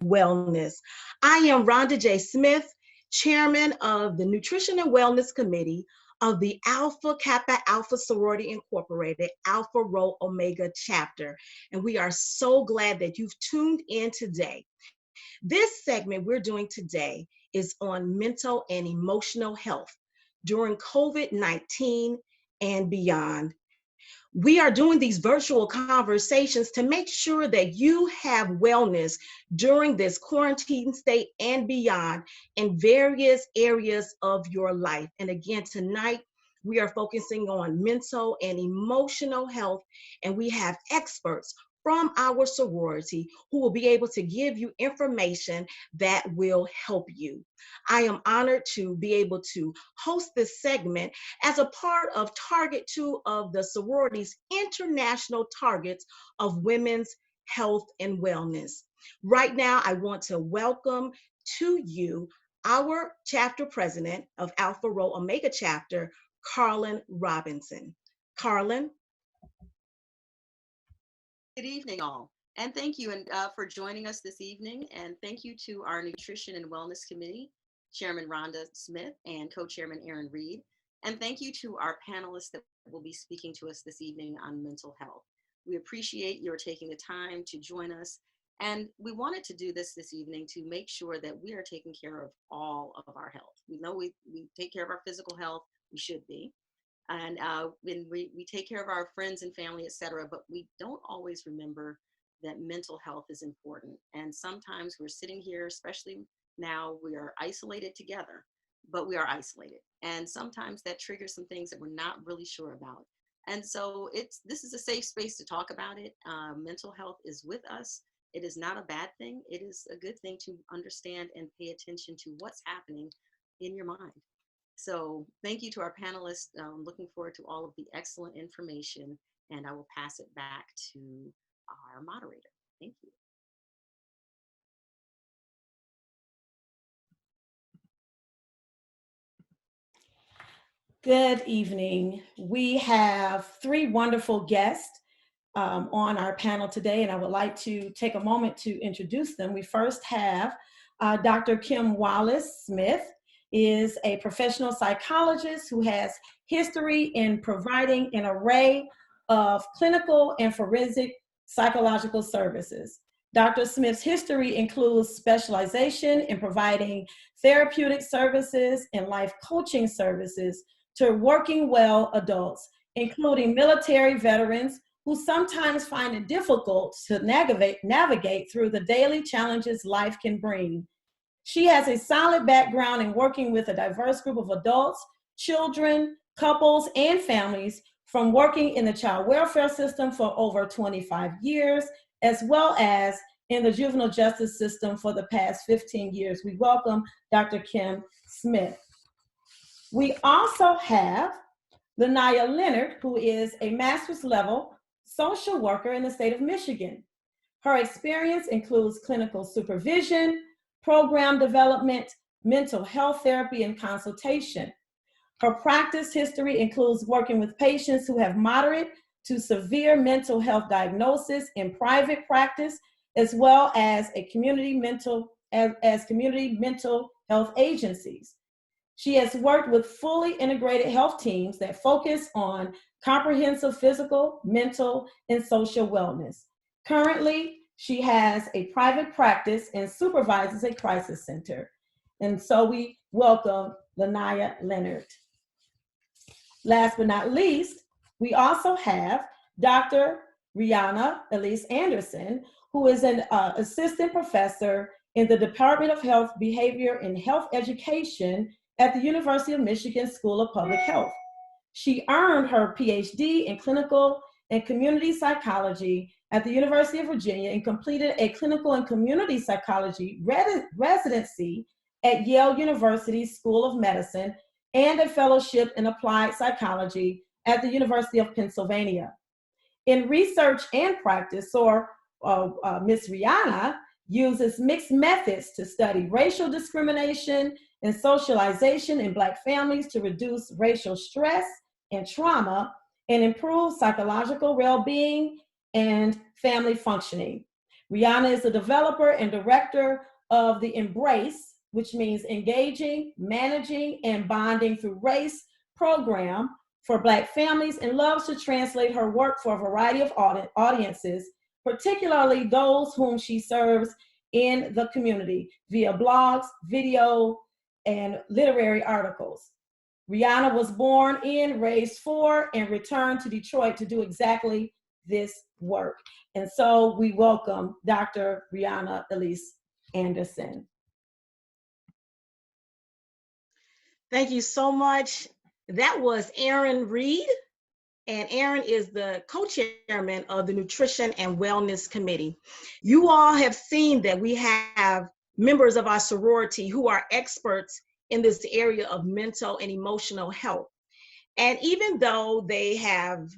Wellness. I am Rhonda J. Smith, Chairman of the Nutrition and Wellness Committee of the Alpha Kappa Alpha Sorority Incorporated, Alpha Rho Omega chapter. And we are so glad that you've tuned in today. This segment we're doing today is on mental and emotional health during COVID-19 and beyond. We are doing these virtual conversations to make sure that you have wellness during this quarantine state and beyond in various areas of your life. And again, tonight, we are focusing on mental and emotional health, and we have experts from our sorority who will be able to give you information that will help you. I am honored to be able to host this segment as a part of Target 2 of the sorority's international targets of women's health and wellness. Right now, I want to welcome to you our chapter president of Alpha Rho Omega chapter, Carlin Robinson. Carlin. Good evening, all. And thank you for joining us this evening. And thank you to our Nutrition and Wellness Committee, Chairman Rhonda Smith and Co-Chairman Aaron Reed. And thank you to our panelists that will be speaking to us this evening on mental health. We appreciate your taking the time to join us. And we wanted to do this evening to make sure that we are taking care of all of our health. We know we take care of our physical health, we should be. And when we take care of our friends and family, et cetera, but we don't always remember that mental health is important. And sometimes we're sitting here, especially now, we are isolated together, but we are isolated. And sometimes that triggers some things that we're not really sure about. And so this is a safe space to talk about it. Mental health is with us. It is not a bad thing. It is a good thing to understand and pay attention to what's happening in your mind. So thank you to our panelists. Looking forward to all of the excellent information, and I will pass it back to our moderator. Thank you. Good evening. We have three wonderful guests on our panel today, and I would like to take a moment to introduce them. We first have Dr. Kim Wallace Smith, is a professional psychologist who has history in providing an array of clinical and forensic psychological services. Dr. Smith's history includes specialization in providing therapeutic services and life coaching services to working well adults, including military veterans who sometimes find it difficult to navigate through the daily challenges life can bring. She has a solid background in working with a diverse group of adults, children, couples, and families, from working in the child welfare system for over 25 years, as well as in the juvenile justice system for the past 15 years. We welcome Dr. Kim Smith. We also have Lanaya Leonard, who is a master's level social worker in the state of Michigan. Her experience includes clinical supervision, program development, mental health therapy, and consultation. Her practice history includes working with patients who have moderate to severe mental health diagnosis in private practice, as well as community mental health agencies. She has worked with fully integrated health teams that focus on comprehensive physical, mental, and social wellness. Currently, she has a private practice and supervises a crisis center. And so we welcome Lanaya Leonard. Last but not least, we also have Dr. Rihanna Elise Anderson, who is an assistant professor in the Department of Health, Behavior, and Health Education at the University of Michigan School of Public Health. She earned her PhD in clinical and community psychology at the University of Virginia and completed a clinical and community psychology residency at Yale University School of Medicine and a fellowship in applied psychology at the University of Pennsylvania. In research and practice, Ms. Rihanna uses mixed methods to study racial discrimination and socialization in Black families to reduce racial stress and trauma and improve psychological well-being and family functioning. Rihanna is the developer and director of the Embrace, which means Engaging, Managing, and Bonding Through Race program for Black families, and loves to translate her work for a variety of audiences, particularly those whom she serves in the community via blogs, video, and literary articles. Rihanna was born in, raised for, and returned to Detroit to do exactly this work. And so we welcome Dr. Rihanna Elise Anderson. Thank you so much. That was Erin Reed, and Erin is the co-chairman of the Nutrition and Wellness Committee. You all have seen that we have members of our sorority who are experts in this area of mental and emotional health. And even though they have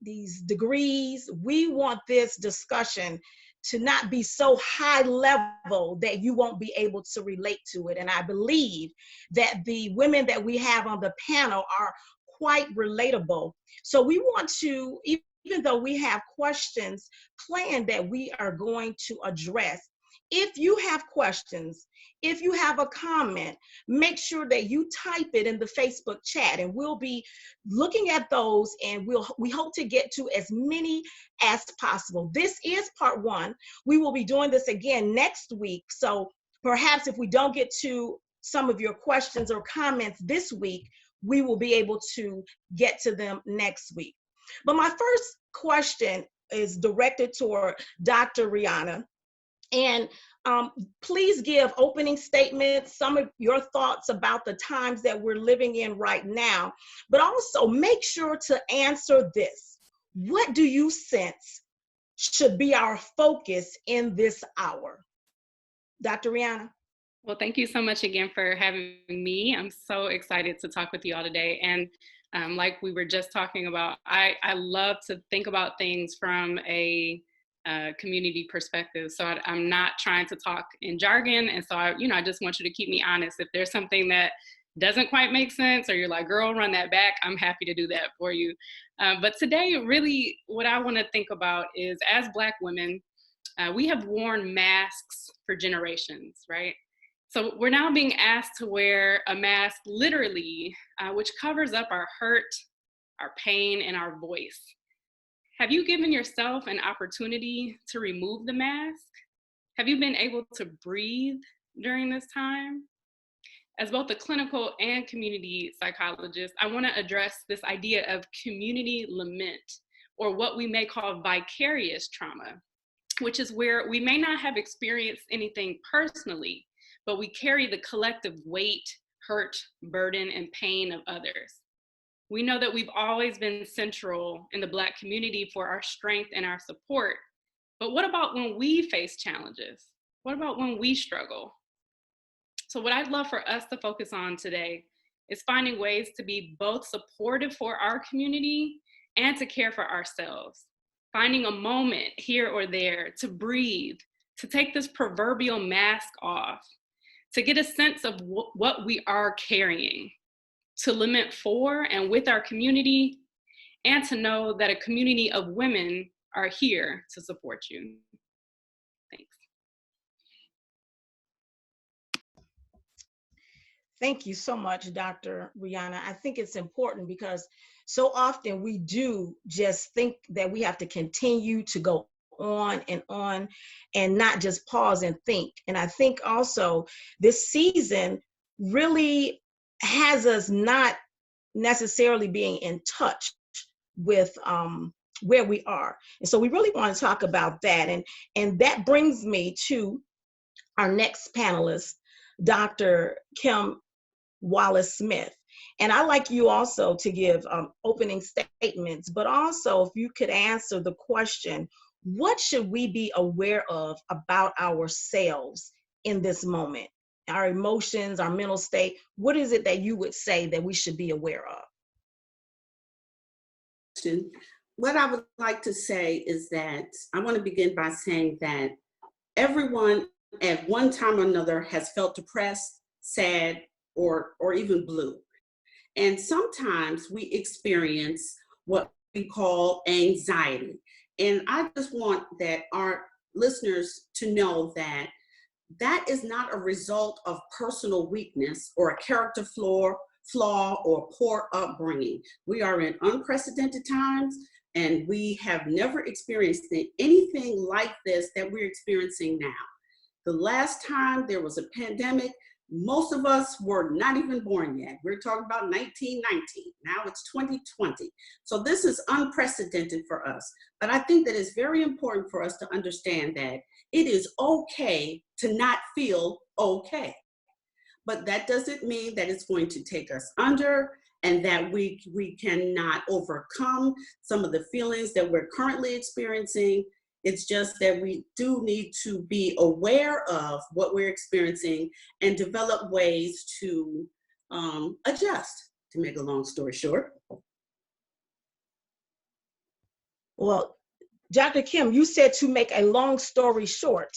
these degrees, we want this discussion to not be so high level that you won't be able to relate to it. And I believe that the women that we have on the panel are quite relatable. So we want to, even though we have questions planned that we are going to address, if you have questions, if you have a comment, make sure that you type it in the Facebook chat, and we'll be looking at those, and we hope to get to as many as possible. This is part one. We will be doing this again next week. So perhaps if we don't get to some of your questions or comments this week, we will be able to get to them next week. But my first question is directed toward Dr. Rihanna. And please give opening statements, some of your thoughts about the times that we're living in right now, but also make sure to answer this. What do you sense should be our focus in this hour? Dr. Rihanna? Well, thank you so much again for having me. I'm so excited to talk with you all today. And like we were just talking about, I love to think about things from a community perspective. So I'm not trying to talk in jargon. And so I just want you to keep me honest. If there's something that doesn't quite make sense, or you're like, girl, run that back, I'm happy to do that for you. But today, really, what I want to think about is, as Black women, we have worn masks for generations, right? So we're now being asked to wear a mask, literally, which covers up our hurt, our pain, and our voice. Have you given yourself an opportunity to remove the mask? Have you been able to breathe during this time? As both a clinical and community psychologist, I want to address this idea of community lament, or what we may call vicarious trauma, which is where we may not have experienced anything personally, but we carry the collective weight, hurt, burden, and pain of others. We know that we've always been central in the Black community for our strength and our support. But what about when we face challenges? What about when we struggle? So what I'd love for us to focus on today is finding ways to be both supportive for our community and to care for ourselves. Finding a moment here or there to breathe, to take this proverbial mask off, to get a sense of what we are carrying, to lament for and with our community, and to know that a community of women are here to support you. Thanks. Thank you so much, Dr. Rihanna. I think it's important because so often we do just think that we have to continue to go on and not just pause and think. And I think also this season really has us not necessarily being in touch with where we are. And so we really want to talk about that. And that brings me to our next panelist, Dr. Kim Wallace-Smith. And I'd like you also to give opening statements, but also if you could answer the question, what should we be aware of about ourselves in this moment? Our emotions, our mental state, what is it that you would say that we should be aware of? What I would like to say is that I want to begin by saying that everyone at one time or another has felt depressed, sad, or even blue. And sometimes we experience what we call anxiety. And I just want that our listeners to know that that is not a result of personal weakness or a character flaw or poor upbringing. We are in unprecedented times, and we have never experienced anything like this that we're experiencing now. The last time there was a pandemic, most of us were not even born yet. We're talking about 1919. Now it's 2020. So this is unprecedented for us. But I think that it's very important for us to understand that it is okay to not feel okay. But that doesn't mean that it's going to take us under and that we cannot overcome some of the feelings that we're currently experiencing. It's just that we do need to be aware of what we're experiencing and develop ways to adjust, to make a long story short. Well, Dr. Kim, you said to make a long story short.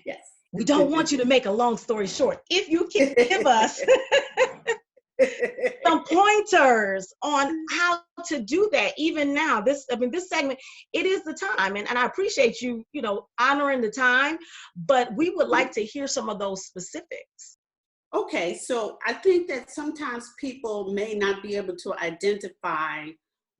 Yes. We don't want you to make a long story short. If you can give us some pointers on how to do that, even now, this segment, it is the time. And I appreciate you, honoring the time, but we would like to hear some of those specifics. Okay, so I think that sometimes people may not be able to identify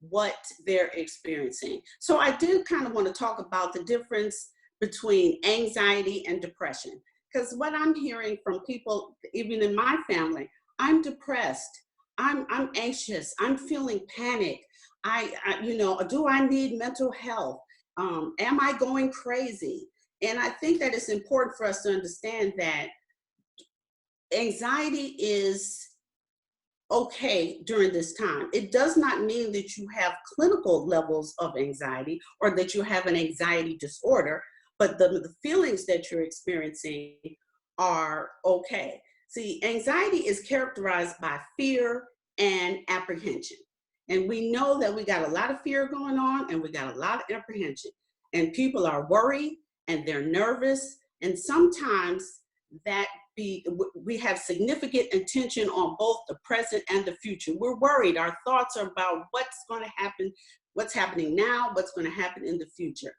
what they're experiencing. So I do kind of want to talk about the difference between anxiety and depression. Because what I'm hearing from people, even in my family, I'm depressed, I'm anxious, I'm feeling panic. Do I need mental health? Am I going crazy? And I think that it's important for us to understand that anxiety is okay during this time. It does not mean that you have clinical levels of anxiety or that you have an anxiety disorder, but the feelings that you're experiencing are okay. See, anxiety is characterized by fear and apprehension. And we know that we got a lot of fear going on and we got a lot of apprehension. And people are worried and they're nervous. And sometimes we have significant attention on both the present and the future. We're worried. Our thoughts are about what's going to happen, what's happening now, what's going to happen in the future.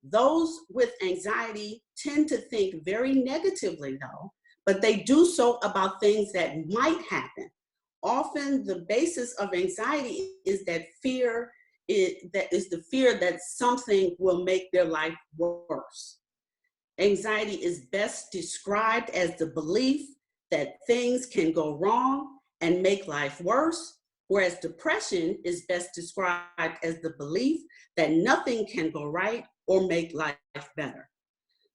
Those with anxiety tend to think very negatively, though, but they do so about things that might happen. Often the basis of anxiety is that fear, the fear that something will make their life worse. Anxiety is best described as the belief that things can go wrong and make life worse, whereas depression is best described as the belief that nothing can go right or make life better.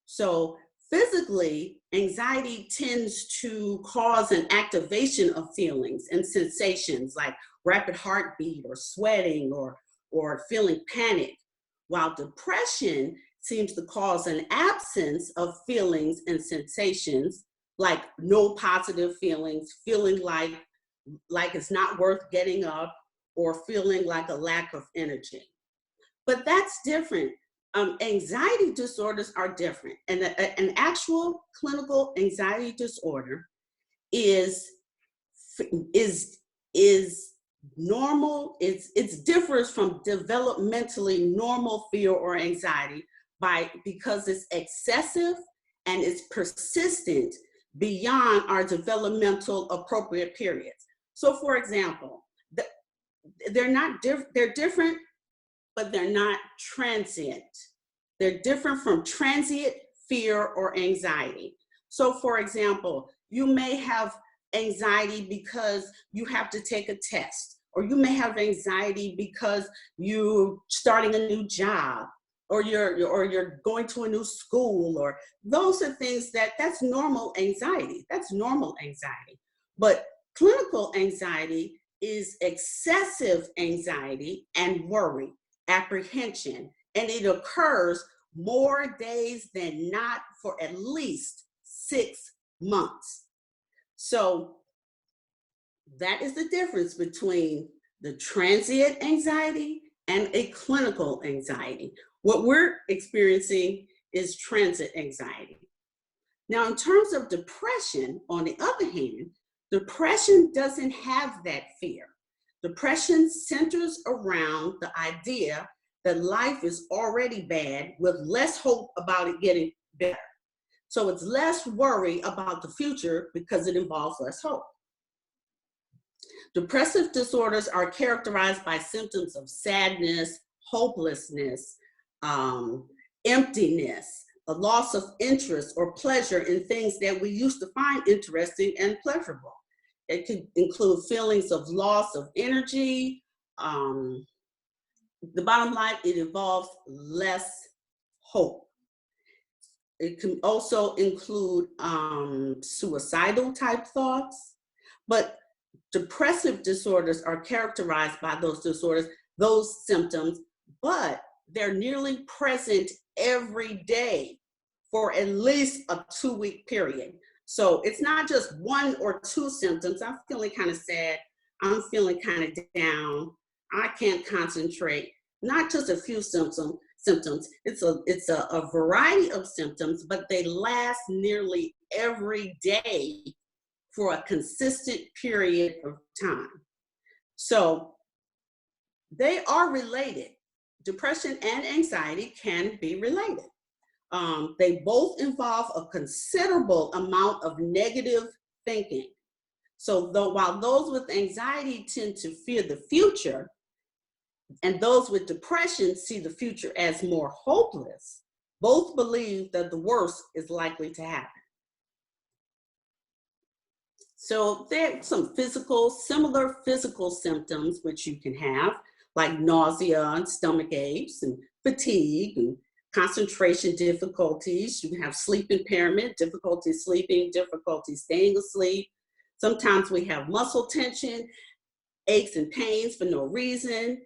So physically, anxiety tends to cause an activation of feelings and sensations like rapid heartbeat or sweating or feeling panic, while depression seems to cause an absence of feelings and sensations like no positive feelings, feeling like it's not worth getting up, or feeling like a lack of energy. But that's different. Anxiety disorders are different. And an actual clinical anxiety disorder is normal. It differs from developmentally normal fear or anxiety because it's excessive and it's persistent beyond our developmental appropriate periods. So for example, they're different, but they're not transient. They're different from transient fear or anxiety. So for example, you may have anxiety because you have to take a test, or you may have anxiety because you're starting a new job, or you're going to a new school, or those are things that's normal anxiety. That's normal anxiety. But clinical anxiety is excessive anxiety and worry, apprehension, and it occurs more days than not for at least 6 months. So that is the difference between the transient anxiety and a clinical anxiety. What we're experiencing is transient anxiety. Now, in terms of depression, on the other hand, depression doesn't have that fear. Depression centers around the idea that life is already bad with less hope about it getting better. So it's less worry about the future because it involves less hope. Depressive disorders are characterized by symptoms of sadness, hopelessness, emptiness, a loss of interest or pleasure in things that we used to find interesting and pleasurable. It could include feelings of loss of energy. The bottom line, it involves less hope. It can also include suicidal type thoughts, but depressive disorders are characterized by those disorders, those symptoms, but they're nearly present every day for at least a 2-week period. So it's not just 1 or 2 symptoms. I'm feeling kind of sad. I'm feeling kind of down. I can't concentrate. Not just a few symptoms. It's a variety of symptoms, but they last nearly every day for a consistent period of time. So they are related. Depression and anxiety can be related. They both involve a considerable amount of negative thinking. So while those with anxiety tend to fear the future, and those with depression see the future as more hopeless, both believe that the worst is likely to happen. So there are some similar physical symptoms which you can have, like nausea and stomach aches and fatigue and concentration difficulties. You can have sleep impairment, difficulty sleeping, difficulty staying asleep. Sometimes we have muscle tension, aches and pains for no reason,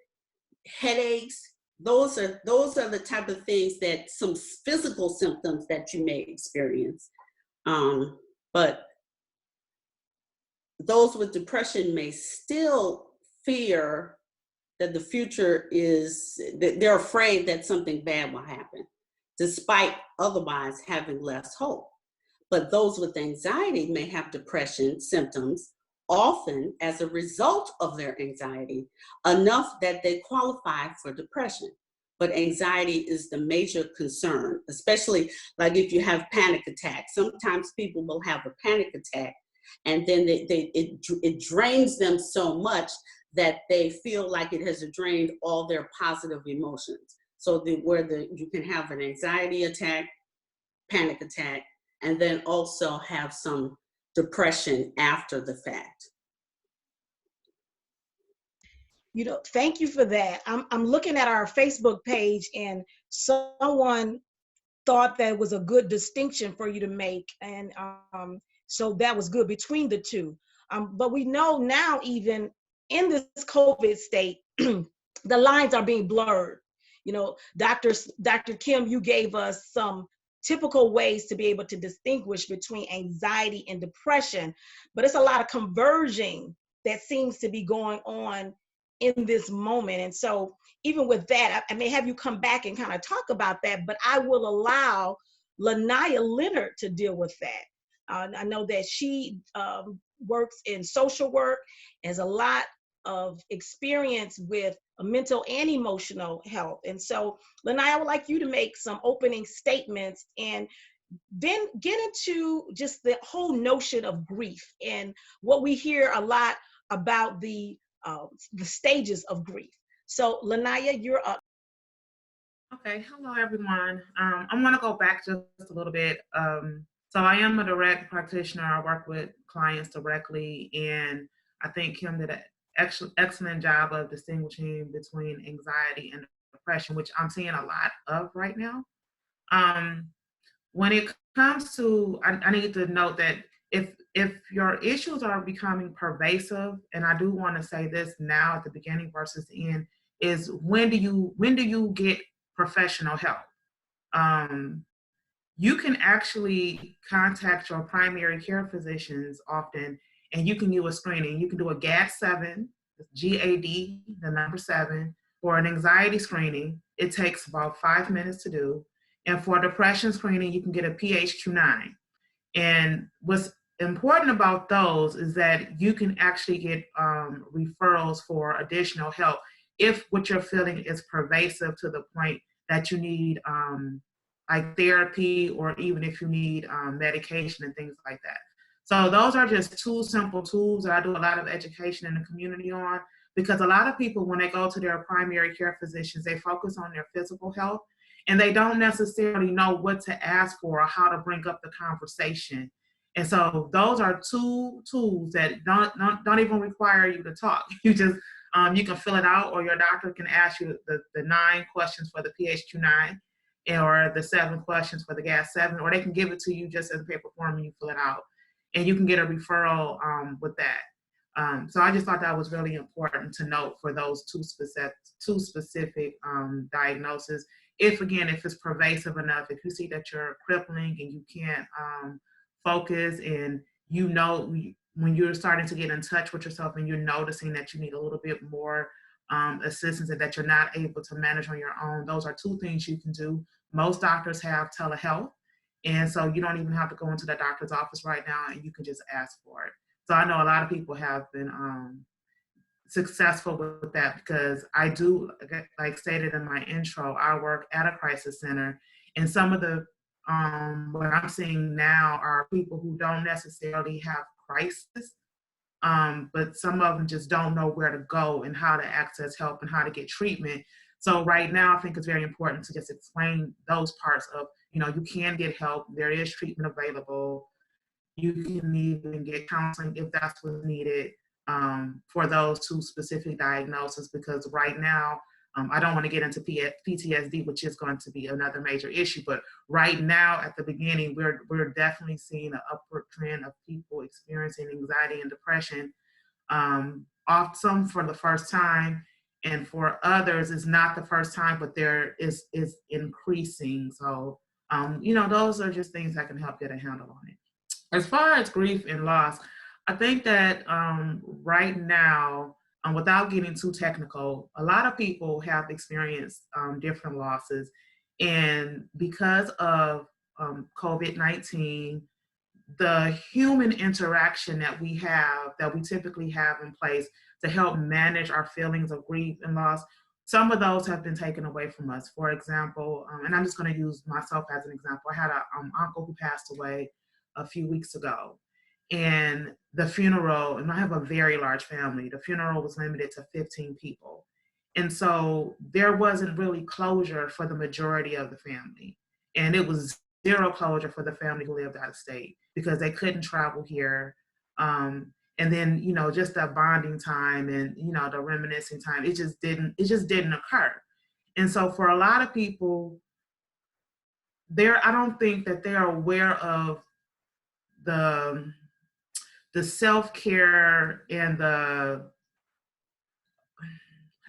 headaches. Those are the type of things that some physical symptoms that you may experience. But those with depression may still fear that the future they're afraid that something bad will happen, despite otherwise having less hope. But those with anxiety may have depression symptoms, often as a result of their anxiety, enough that they qualify for depression. But anxiety is the major concern, especially like if you have panic attacks. Sometimes people will have a panic attack and then it drains them so much that they feel like it has drained all their positive emotions. So you can have an anxiety attack, panic attack, and then also have some depression after the fact. Thank you for that. I'm looking at our Facebook page, and someone thought that was a good distinction for you to make, and so that was good between the two. But we know now, even in this COVID state, the lines are being blurred. Dr. Kim, you gave us some typical ways to be able to distinguish between anxiety and depression, but it's a lot of converging that seems to be going on in this moment. And so even with that, I may have you come back and kind of talk about that, but I will allow Lanaya Leonard to deal with that. I know that she works in social work, has a lot of experience with mental and emotional health. And so, Lanaya, I would like you to make some opening statements and then get into just the whole notion of grief and what we hear a lot about the stages of grief. So, Lanaya, you're up. Okay, hello everyone. I'm going to go back just a little bit. So I am a direct practitioner. I work with clients directly, and I think Kim did an excellent job of distinguishing between anxiety and depression, which I'm seeing a lot of right now. When it comes to, I need to note that if your issues are becoming pervasive, and I do want to say this now at the beginning versus the end, is when do you get professional help? You can actually contact your primary care physicians often, and you can do a screening. You can do a GAD-7, G-A-D, the number 7, or an anxiety screening. It takes about 5 minutes to do. And for depression screening, you can get a PHQ-9. And what's important about those is that you can actually get referrals for additional help if what you're feeling is pervasive to the point that you need like therapy, or even if you need medication and things like that. So those are just two simple tools that I do a lot of education in the community on, because a lot of people, when they go to their primary care physicians, they focus on their physical health and they don't necessarily know what to ask for or how to bring up the conversation. And so those are two tools that don't even require you to talk. You just, you can fill it out, or your doctor can ask you the 9 questions for the PHQ-9 or the 7 questions for the GAD-7, or they can give it to you just as a paper form and you fill it out. And you can get a referral with that. So I just thought that was really important to note for those two specific diagnoses. If it's pervasive enough, if you see that you're crippling and you can't focus, and you know when you're starting to get in touch with yourself and you're noticing that you need a little bit more assistance and that you're not able to manage on your own, those are 2 things you can do. Most doctors have telehealth. And so you don't even have to go into the doctor's office right now, and you can just ask for it. So I know a lot of people have been successful with that, because I do, like stated in my intro, I work at a crisis center, and some of the, what I'm seeing now are people who don't necessarily have crisis, but some of them just don't know where to go and how to access help and how to get treatment. So right now, I think it's very important to just explain those parts of, you can get help. There is treatment available. You can even get counseling if that's what's needed for those 2 specific diagnoses, because right now, I don't want to get into PTSD, which is going to be another major issue. But right now, at the beginning, we're definitely seeing an upward trend of people experiencing anxiety and depression, some for the first time. And for others, it's not the first time, but there is increasing. So, those are just things that can help get a handle on it. As far as grief and loss, I think that right now, without getting too technical, a lot of people have experienced different losses. And because of COVID-19, the human interaction that we typically have in place to help manage our feelings of grief and loss, some of those have been taken away from us. For example, and I'm just going to use myself as an example. I had an uncle who passed away a few weeks ago, and the funeral, and I have a very large family, the funeral was limited to 15 people. And so there wasn't really closure for the majority of the family. And it was 0 closure for the family who lived out of state, because they couldn't travel here. And then, just the bonding time and, the reminiscing time, it just didn't occur. And so for a lot of people, I don't think that they're aware of the self-care and how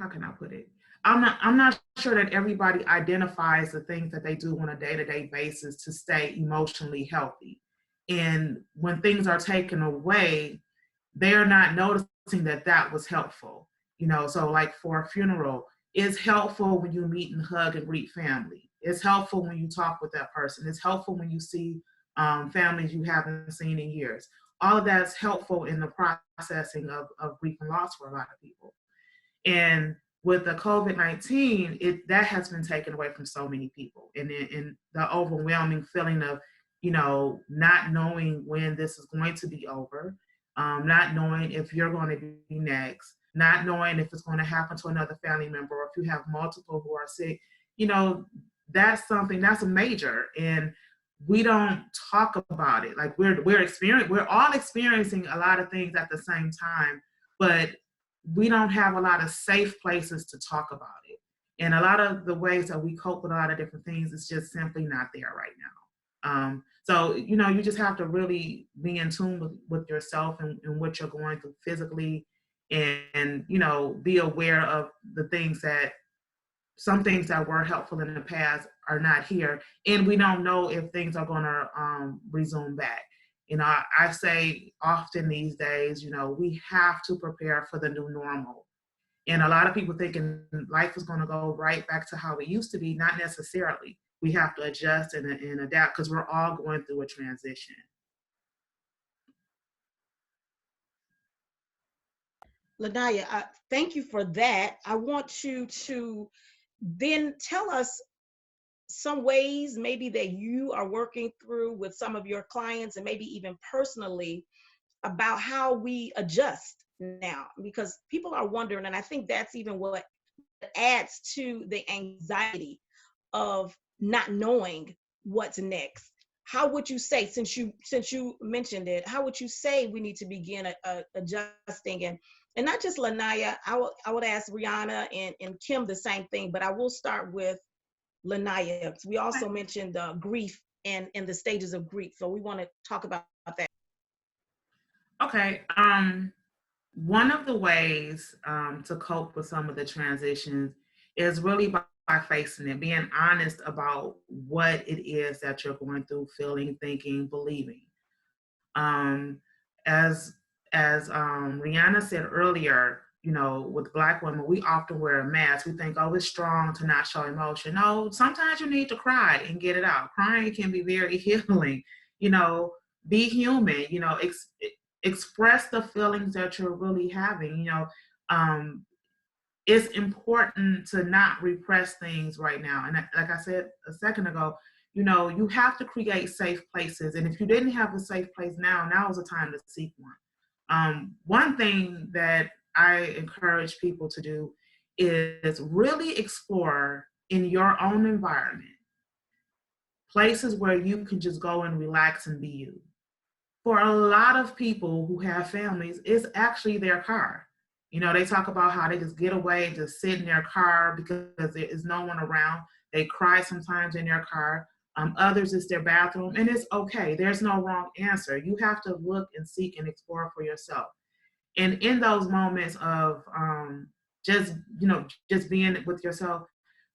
can I put it? I'm not sure that everybody identifies the things that they do on a day-to-day basis to stay emotionally healthy. And when things are taken away, they're not noticing that was helpful. So like for a funeral, it's helpful when you meet and hug and greet family. It's helpful when you talk with that person. It's helpful when you see families you haven't seen in years. All of that's helpful in the processing of grief and loss for a lot of people. And with the COVID-19, that has been taken away from so many people. And the overwhelming feeling of, not knowing when this is going to be over, not knowing if you're going to be next, not knowing if it's going to happen to another family member, or if you have multiple who are sick, that's a major. And we don't talk about it. Like we're all experiencing a lot of things at the same time, but we don't have a lot of safe places to talk about it. And a lot of the ways that we cope with a lot of different things is just simply not there right now. So, you just have to really be in tune with yourself and what you're going through physically, and be aware of the things that, some things that were helpful in the past are not here. And we don't know if things are going to resume back. I say often these days, we have to prepare for the new normal. And a lot of people thinking life is going to go right back to how it used to be. Not necessarily. We have to adjust and adapt, because we're all going through a transition. Lanaya, thank you for that. I want you to then tell us some ways maybe that you are working through with some of your clients and maybe even personally about how we adjust now, because people are wondering, and I think that's even what adds to the anxiety of not knowing what's next. How would you say, since you mentioned it, how would you say we need to begin adjusting? And not just Lanaya, I would ask Rihanna and Kim the same thing, but I will start with Lanaya. We also mentioned grief and the stages of grief, so we want to talk about that. Okay. One of the ways to cope with some of the transitions is really by facing it, being honest about what it is that you're going through, feeling, thinking, believing. Um, as Rihanna said earlier, you know, with Black women, we often wear a mask. We think, oh, it's strong to not show emotion. No, sometimes you need to cry and get it out. Crying can be very healing. You know, be human. You know, express the feelings that you're really having. You know, it's important to not repress things right now. And like I said a second ago, you know, you have to create safe places. And if you didn't have a safe place now is the time to seek one. One thing that I encourage people to do is really explore in your own environment, places where you can just go and relax and be you. For a lot of people who have families, it's actually their car. You know, they talk about how they just get away, just sit in their car because there is no one around. They cry sometimes in their car. Others, it's their bathroom, and it's okay. There's no wrong answer. You have to look and seek and explore for yourself. And in those moments of just, you know, just being with yourself,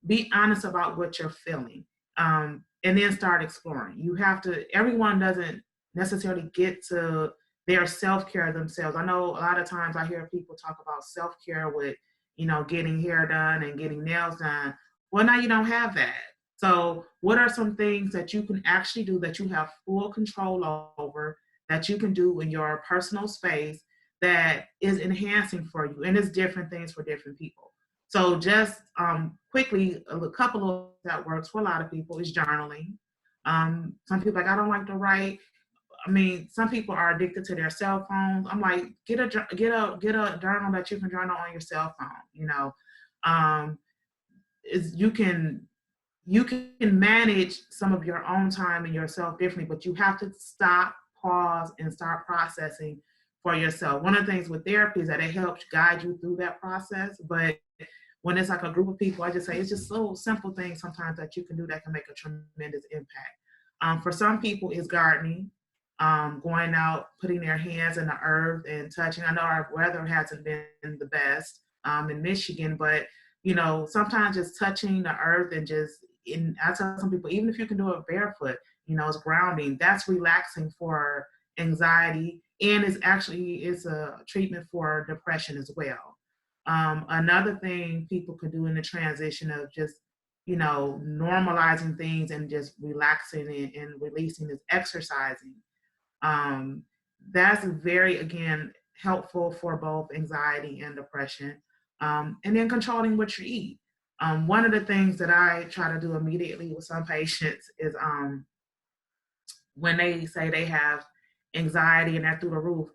be honest about what you're feeling, and then start exploring. You have to, everyone doesn't necessarily get to their self-care themselves. I know a lot of times I hear people talk about self-care with, you know, getting hair done and getting nails done. Well, now you don't have that. So what are some things that you can actually do that you have full control over, that you can do in your personal space that is enhancing for you? And it's different things for different people. So just quickly, a couple of that works for a lot of people is journaling. Some people like, I don't like to write. I mean, some people are addicted to their cell phones. I'm like, get a journal that you can journal on your cell phone. You know, you can manage some of your own time and yourself differently, but you have to stop, pause, and start processing for yourself. One of the things with therapy is that it helps guide you through that process. But when it's like a group of people, I just say it's just so simple things sometimes that you can do that can make a tremendous impact. For some people, it's gardening. Going out, putting their hands in the earth and touching. I know our weather hasn't been the best in Michigan, but you know, sometimes just touching the earth and I tell some people, even if you can do it barefoot, you know, it's grounding. That's relaxing for anxiety, and it's a treatment for depression as well. Another thing people could do in the transition of just, you know, normalizing things and just relaxing and releasing is exercising. That's very, again, helpful for both anxiety and depression. And then controlling what you eat. One of the things that I try to do immediately with some patients is when they say they have anxiety and they're through the roof,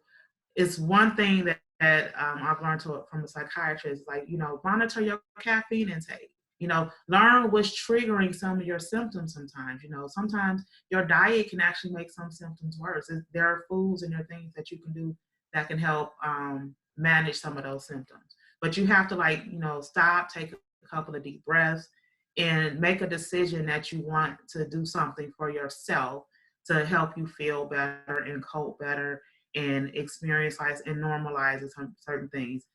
it's one thing that I've learned from a psychiatrist, like, you know, monitor your caffeine intake. You know, learn what's triggering some of your symptoms sometimes. You know, sometimes your diet can actually make some symptoms worse. There are foods and there are things that you can do that can help manage some of those symptoms. But you have to, like, you know, stop, take a couple of deep breaths, and make a decision that you want to do something for yourself to help you feel better and cope better and experience life and normalize certain things.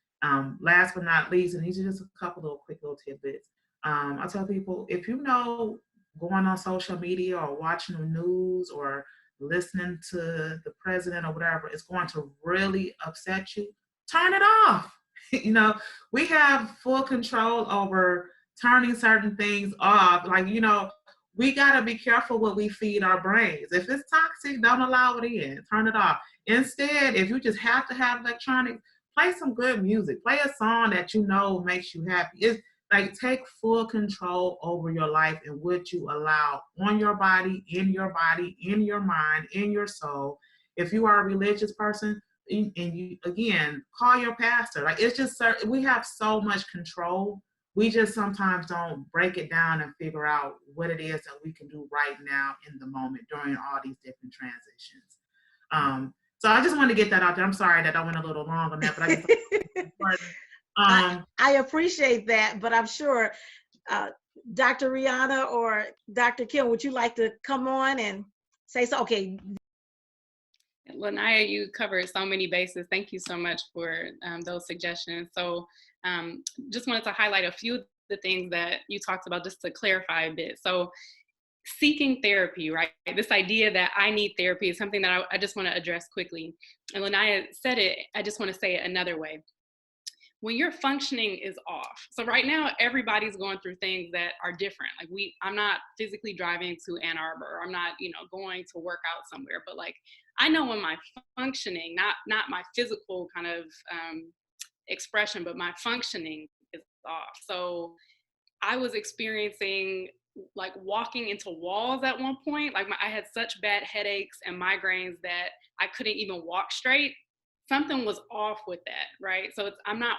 Last but not least, and these are just a couple of quick little tidbits. I tell people, if you know going on social media or watching the news or listening to the president or whatever is going to really upset you, turn it off. You know, we have full control over turning certain things off. Like, you know, we got to be careful what we feed our brains. If it's toxic, don't allow it in. Turn it off. Instead, if you just have to have electronics, play some good music. Play a song that you know makes you happy. It's like, take full control over your life and what you allow on your body, in your mind, in your soul. If you are a religious person, and you, again, call your pastor. Like, it's just, we have so much control. We just sometimes don't break it down and figure out what it is that we can do right now in the moment during all these different transitions. So I just wanted to get that out there. I'm sorry that I went a little long on that, but I just I appreciate that, but I'm sure Dr. Rihanna or Dr. Kim, would you like to come on and say so? Okay. Lanaya, you covered so many bases. Thank you so much for those suggestions. So just wanted to highlight a few of the things that you talked about, just to clarify a bit. So seeking therapy, right? This idea that I need therapy is something that I just want to address quickly. And Lanaya said it, I just want to say it another way. When your functioning is off. So right now, everybody's going through things that are different. Like I'm not physically driving to Ann Arbor, or I'm not, going to work out somewhere, but like, I know when my functioning, not my physical kind of expression, but my functioning is off. So I was experiencing like walking into walls at one point. Like I had such bad headaches and migraines that I couldn't even walk straight. Something was off with that, right? So I'm not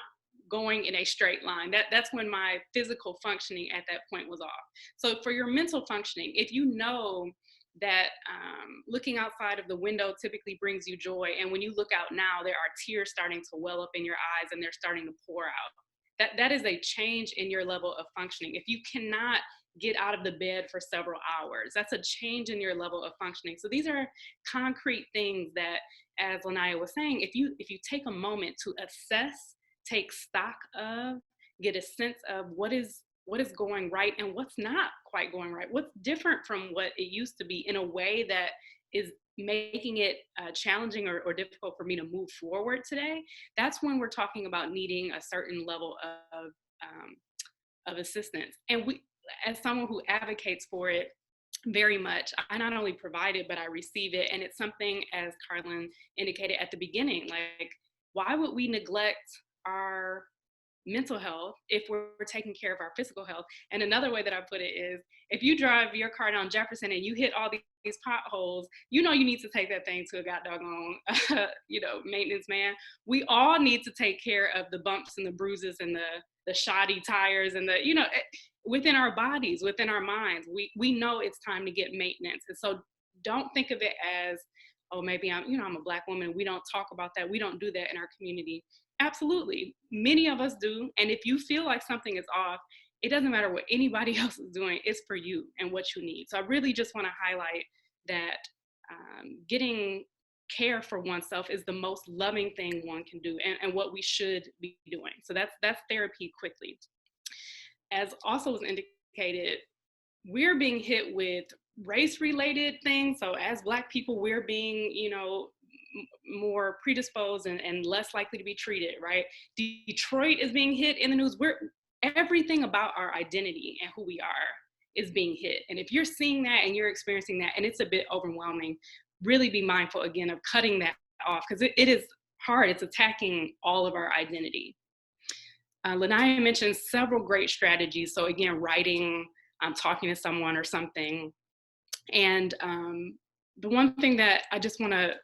going in a straight line. That's when my physical functioning at that point was off. So for your mental functioning, if you know that looking outside of the window typically brings you joy, and when you look out now, there are tears starting to well up in your eyes and they're starting to pour out. That is a change in your level of functioning. If you cannot get out of the bed for several hours, that's a change in your level of functioning. So these are concrete things that, as Lanaya was saying, if you take a moment to assess, take stock of, get a sense of what is going right and what's not quite going right, what's different from what it used to be, in a way that is making it challenging or difficult for me to move forward today, that's when we're talking about needing a certain level of assistance. And we, as someone who advocates for it very much, I not only provide it, but I receive it. And it's something, as Carlin indicated at the beginning, like, why would we neglect our mental health if we're taking care of our physical health? And another way that I put it is, if you drive your car down Jefferson and you hit all these potholes, you need to take that thing to a goddamn maintenance man. We all need to take care of the bumps and the bruises and the shoddy tires and within our bodies, within our minds. We know it's time to get maintenance. And so don't think of it as, oh, maybe I'm a Black woman. We don't talk about that. We don't do that in our community. Absolutely. Many of us do. And if you feel like something is off, it doesn't matter what anybody else is doing. It's for you and what you need. So I really just want to highlight that getting care for oneself is the most loving thing one can do, and what we should be doing. So that's therapy quickly. As also was indicated, we're being hit with race-related things. So as Black people, we're being, more predisposed and less likely to be treated, right? Detroit is being hit in the news. Everything about our identity and who we are is being hit. And if you're seeing that and you're experiencing that and it's a bit overwhelming, really be mindful again of cutting that off, because it is hard. It's attacking all of our identity. Lanaya mentioned several great strategies. So again, writing, talking to someone or something. And the one thing that I just want to,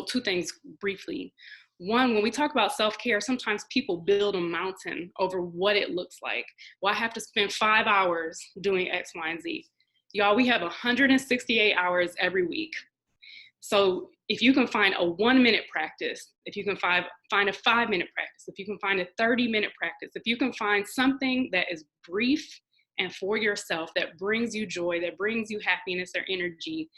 two things briefly. One, when we talk about self-care, sometimes people build a mountain over what it looks like. Well, I have to spend 5 hours doing X, Y, and Z. Y'all, we have 168 hours every week. So if you can find a 1-minute practice, if you can find a 5-minute practice, if you can find a 30-minute practice, if you can find something that is brief and for yourself, that brings you joy, that brings you happiness or energy,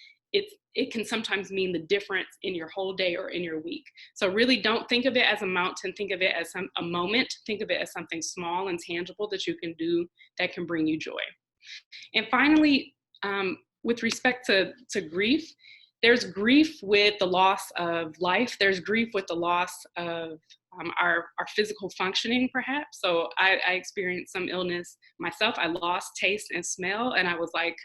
it can sometimes mean the difference in your whole day or in your week. So really don't think of it as a mountain, think of it as a moment, think of it as something small and tangible that you can do that can bring you joy. And finally, with respect to grief, there's grief with the loss of life. There's grief with the loss of our physical functioning, perhaps. So I experienced some illness myself. I lost taste and smell, and I was like,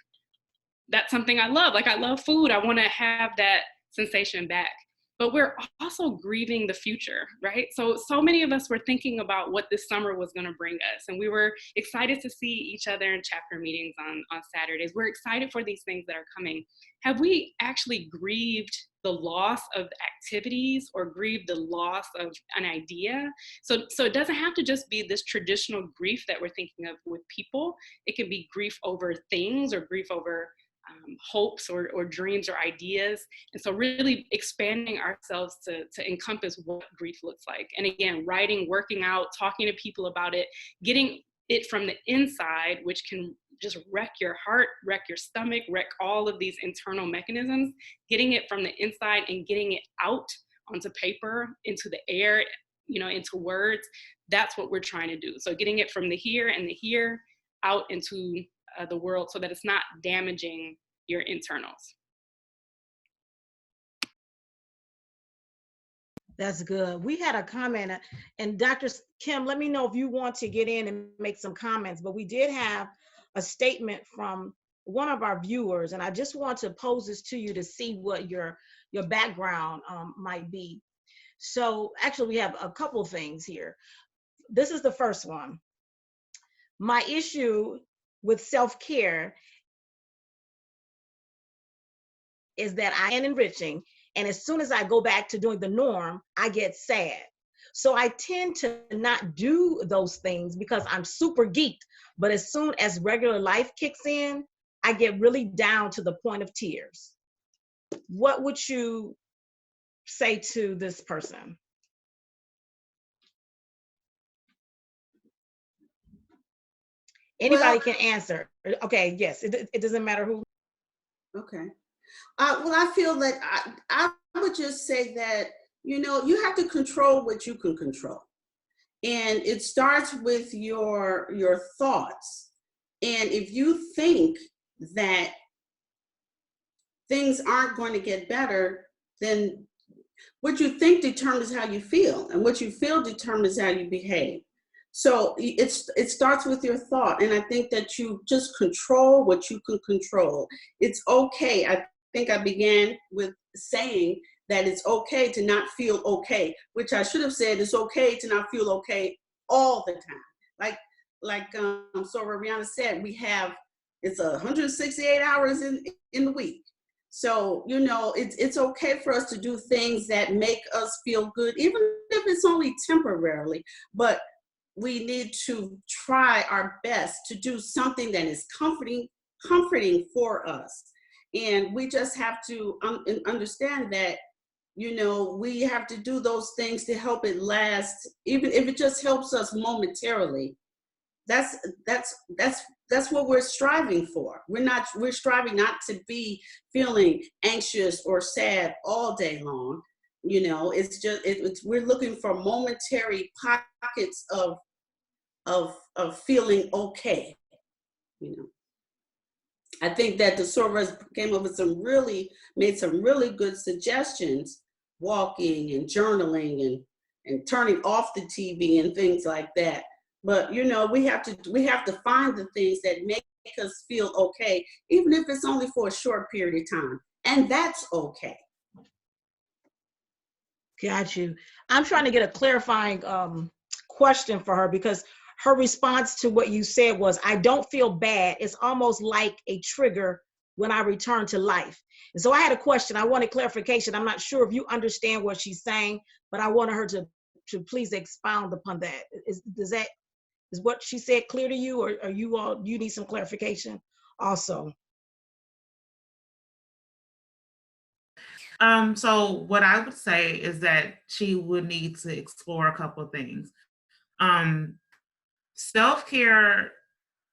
that's something I love. Like, I love food. I want to have that sensation back. but we're also grieving the future, right? So many of us were thinking about what this summer was going to bring us, and we were excited to see each other in chapter meetings on Saturdays. We're excited for these things that are coming. Have we actually grieved the loss of activities or grieved the loss of an idea? So it doesn't have to just be this traditional grief that we're thinking of with people. It can be grief over things or grief over hopes or dreams or ideas. And so really expanding ourselves to encompass what grief looks like. And again, writing, working out, talking to people about it, getting it from the inside, which can just wreck your heart, wreck your stomach, wreck all of these internal mechanisms, getting it from the inside and getting it out onto paper, into the air, into words. That's what we're trying to do. So getting it from the here and the here out into the world so that it's not damaging your internals. That's good. We had a comment, and Dr. Kim, let me know if you want to get in and make some comments, but we did have a statement from one of our viewers, and I just want to pose this to you to see what your background might be. So actually, we have a couple things here. This is the first one. My issue with self-care is that I am enriching, and as soon as I go back to doing the norm, I get sad. So I tend to not do those things because I'm super geeked, but as soon as regular life kicks in, I get really down to the point of tears. What would you say to this person? Anybody can answer. Okay, yes, it doesn't matter who. Okay. Well, I feel that I would just say that, you have to control what you can control. And it starts with your thoughts. And if you think that things aren't going to get better, then what you think determines how you feel, and what you feel determines how you behave. So it starts with your thought. And I think that you just control what you can control. It's okay. I think I began with saying that it's okay to not feel okay, which I should have said it's okay to not feel okay all the time. Like Soror Rihanna said, it's 168 hours in the week. So, it's okay for us to do things that make us feel good, even if it's only temporarily, but we need to try our best to do something that is comforting for us. And we just have to understand that, we have to do those things to help it last, even if it just helps us momentarily. That's what we're striving for. We're striving not to be feeling anxious or sad all day long. We're looking for momentary pockets of feeling okay. I think that the Soros came up with made some really good suggestions, walking and journaling and turning off the TV and things like that. But we have to find the things that make us feel okay, even if it's only for a short period of time, and that's okay. Got you. I'm trying to get a clarifying question for her, because her response to what you said was, I don't feel bad. It's almost like a trigger when I return to life. And so I had a question. I wanted clarification. I'm not sure if you understand what she's saying, but I wanted her to please expound upon that. Is what she said clear to you, or you need some clarification also? So what I would say is that she would need to explore a couple of things. Self-care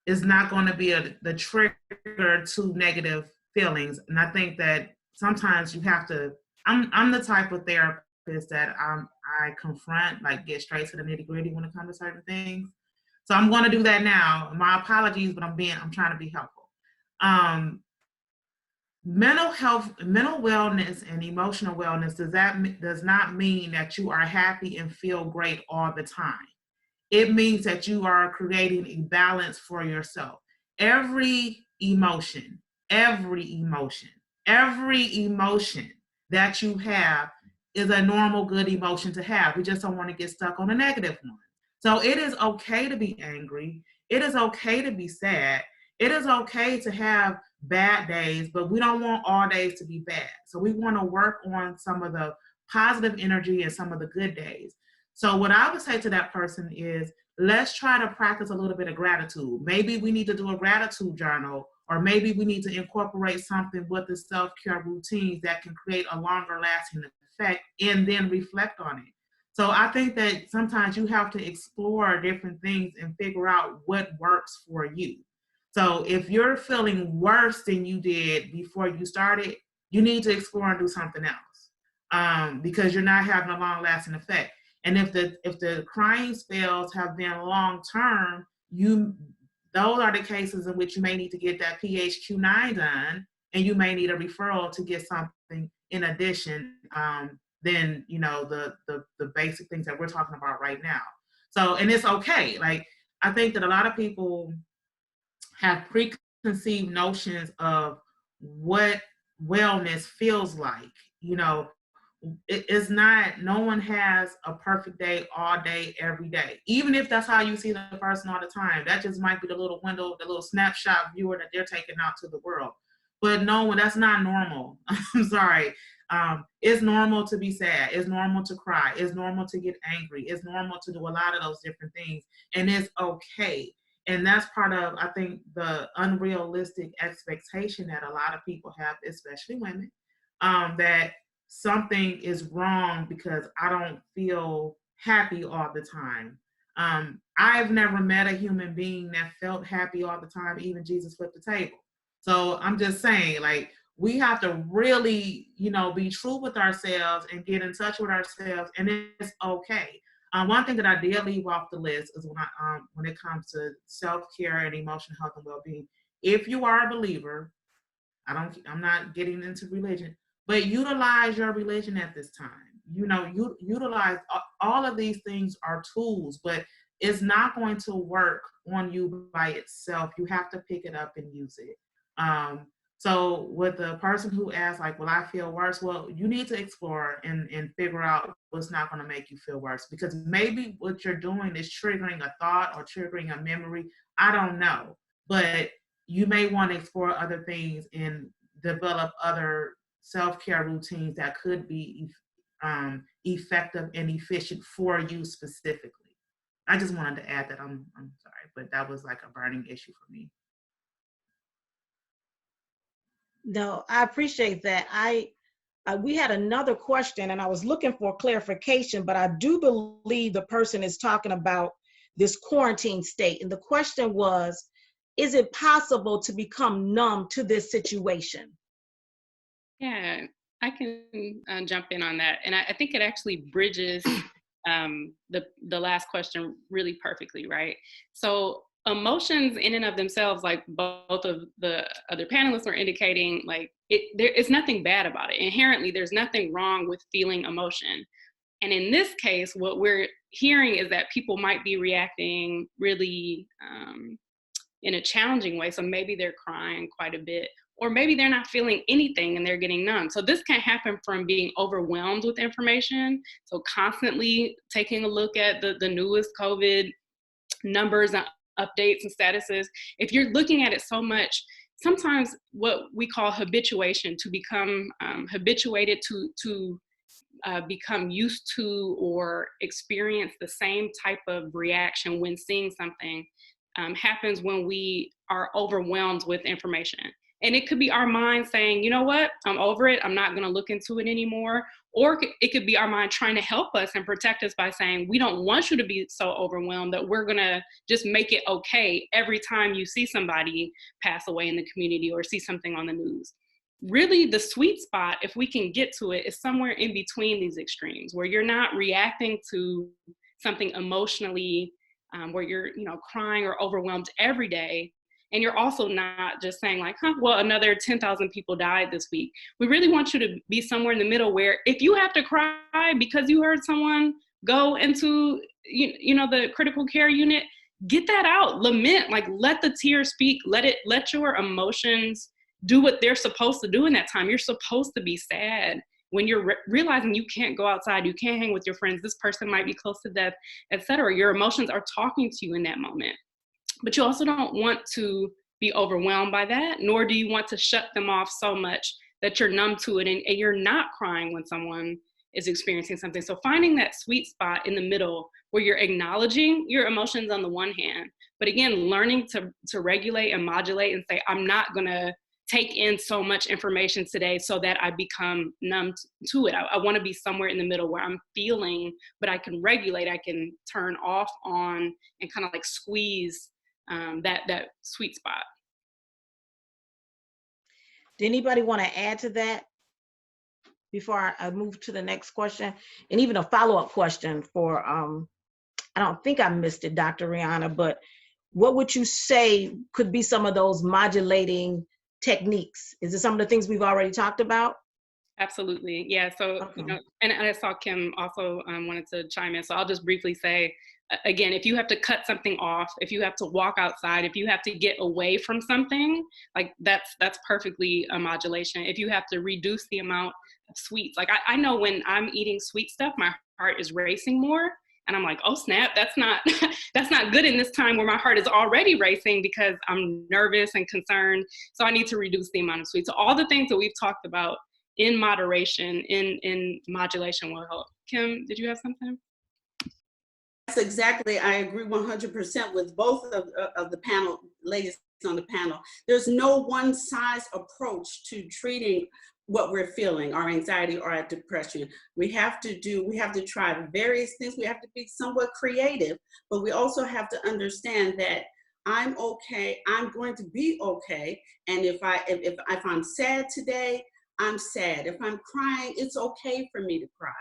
is not going to be the trigger to negative feelings. And I think that sometimes you have to, I'm the type of therapist that I confront, get straight to the nitty-gritty when it comes to certain things. So I'm going to do that now. My apologies, but I'm trying to be helpful. Mental health, mental wellness, and emotional wellness does not mean that you are happy and feel great all the time. It means that you are creating a balance for yourself. Every emotion that you have is a normal, good emotion to have. We just don't want to get stuck on a negative one. So it is okay to be angry. It is okay to be sad. It is okay to have bad days, but we don't want all days to be bad. So we want to work on some of the positive energy and some of the good days. So what I would say to that person is, let's try to practice a little bit of gratitude. Maybe we need to do a gratitude journal, or maybe we need to incorporate something with the self-care routines that can create a longer lasting effect, and then reflect on it. So I think that sometimes you have to explore different things and figure out what works for you. So if you're feeling worse than you did before you started, you need to explore and do something else, because you're not having a long lasting effect. And if the crying spells have been long term, those are the cases in which you may need to get that PHQ-9 done, and you may need a referral to get something in addition than the basic things that we're talking about right now. So, and it's okay. Like, I think that a lot of people have preconceived notions of what wellness feels like. It's not, no one has a perfect day all day, every day. Even if that's how you see the person all the time, that just might be the little window, the little snapshot viewer that they're taking out to the world. But no, that's not normal. I'm sorry. It's normal to be sad. It's normal to cry. It's normal to get angry. It's normal to do a lot of those different things. And it's okay. And that's part of, I think, the unrealistic expectation that a lot of people have, especially women, that something is wrong because I don't feel happy all the time. I've never met a human being that felt happy all the time. Even Jesus flipped the table. So I'm just saying, like, we have to really, be true with ourselves and get in touch with ourselves, and it's okay. One thing that I did leave off the list is when it comes to self-care and emotional health and well-being. If you are a believer, I'm not getting into religion, but utilize your religion at this time. Utilize all of these things are tools, but it's not going to work on you by itself. You have to pick it up and use it. So with the person who asks, like, will I feel worse? Well, you need to explore and figure out what's not going to make you feel worse, because maybe what you're doing is triggering a thought or triggering a memory. I don't know, but you may want to explore other things and develop other self-care routines that could be effective and efficient for you specifically. I just wanted to add that. I'm sorry, but that was like a burning issue for me. No, I appreciate that. We had another question, and I was looking for clarification, but I do believe the person is talking about this quarantine state. And the question was, is it possible to become numb to this situation? Yeah, I can jump in on that. And I think it actually bridges the last question really perfectly, right? So emotions in and of themselves, like both of the other panelists were indicating, like there is nothing bad about it. Inherently, there's nothing wrong with feeling emotion. And in this case, what we're hearing is that people might be reacting really in a challenging way. So maybe they're crying quite a bit, or maybe they're not feeling anything and they're getting numb. So this can happen from being overwhelmed with information. So constantly taking a look at the newest COVID numbers, updates and statuses. If you're looking at it so much, sometimes what we call habituation, to become habituated to become used to or experience the same type of reaction when seeing something, happens when we are overwhelmed with information. And it could be our mind saying, you know what, I'm over it, I'm not gonna look into it anymore. Or it could be our mind trying to help us and protect us by saying, we don't want you to be so overwhelmed that we're gonna just make it okay every time you see somebody pass away in the community or see something on the news. Really, the sweet spot, if we can get to it, is somewhere in between these extremes, where you're not reacting to something emotionally, where you're crying or overwhelmed every day. And you're also not just saying like, well, another 10,000 people died this week. We really want you to be somewhere in the middle where if you have to cry because you heard someone go into, the critical care unit, get that out, lament, like let the tears speak, let your emotions do what they're supposed to do in that time. You're supposed to be sad when you're realizing you can't go outside, you can't hang with your friends, this person might be close to death, etc. Your emotions are talking to you in that moment. But you also don't want to be overwhelmed by that, nor do you want to shut them off so much that you're numb to it and you're not crying when someone is experiencing something. So finding that sweet spot in the middle where you're acknowledging your emotions on the one hand, but again, learning to regulate and modulate and say, I'm not gonna take in so much information today so that I become numb to it. I want to be somewhere in the middle where I'm feeling, but I can regulate, I can turn off, on, and kind of like squeeze that sweet spot. Did anybody want to add to that before I move to the next question? And even a follow-up question for, I don't think I missed it, Dr. Rihanna, but what would you say could be some of those modulating techniques? Is it some of the things we've already talked about? Absolutely. Yeah. So, Okay. you know, and I saw Kim also wanted to chime in. So I'll just briefly say, again, if you have to cut something off, if you have to walk outside, if you have to get away from something, like that's perfectly a modulation. If you have to reduce the amount of sweets, like I know when I'm eating sweet stuff, my heart is racing more. And I'm like, oh snap, that's not that's not good in this time where my heart is already racing because I'm nervous and concerned. So I need to reduce the amount of sweets. So all the things that we've talked about in moderation, in modulation will help. Kim, did you have something? That's exactly, I agree 100% with both of the panel, ladies on the panel. There's no one size approach to treating what we're feeling, our anxiety or our depression. We have to try various things. We have to be somewhat creative, but we also have to understand that I'm okay, I'm going to be okay. And if I'm sad today, I'm sad. If I'm crying, it's okay for me to cry.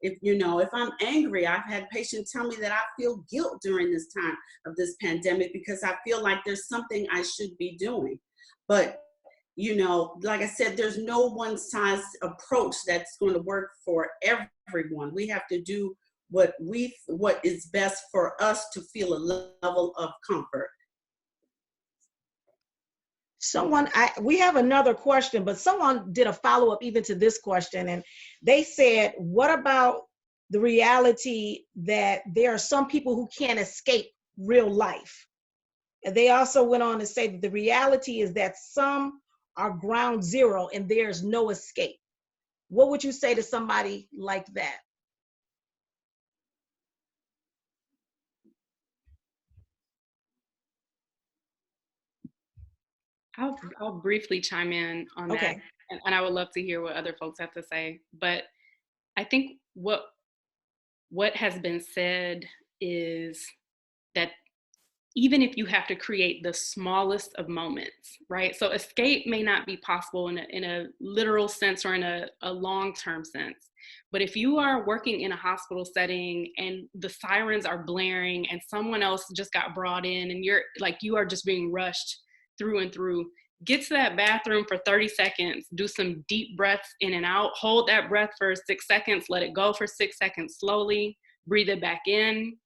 If I'm angry, I've had patients tell me that I feel guilt during this time of this pandemic because I feel like there's something I should be doing. But, like I said, there's no one size approach that's going to work for everyone. We have to do what is best for us to feel a level of comfort. We have another question, but someone did a follow-up even to this question, and they said, what about the reality that there are some people who can't escape real life? And they also went on to say that the reality is that some are ground zero and there's no escape. What would you say to somebody like that? I'll briefly chime in on that. Okay. And I would love to hear what other folks have to say. But I think what has been said is that even if you have to create the smallest of moments, right? So escape may not be possible in a literal sense or in a long-term sense. But if you are working in a hospital setting and the sirens are blaring and someone else just got brought in and you are just being rushed through and through, get to that bathroom for 30 seconds, do some deep breaths in and out, hold that breath for 6 seconds, let it go for 6 seconds slowly, breathe it back in.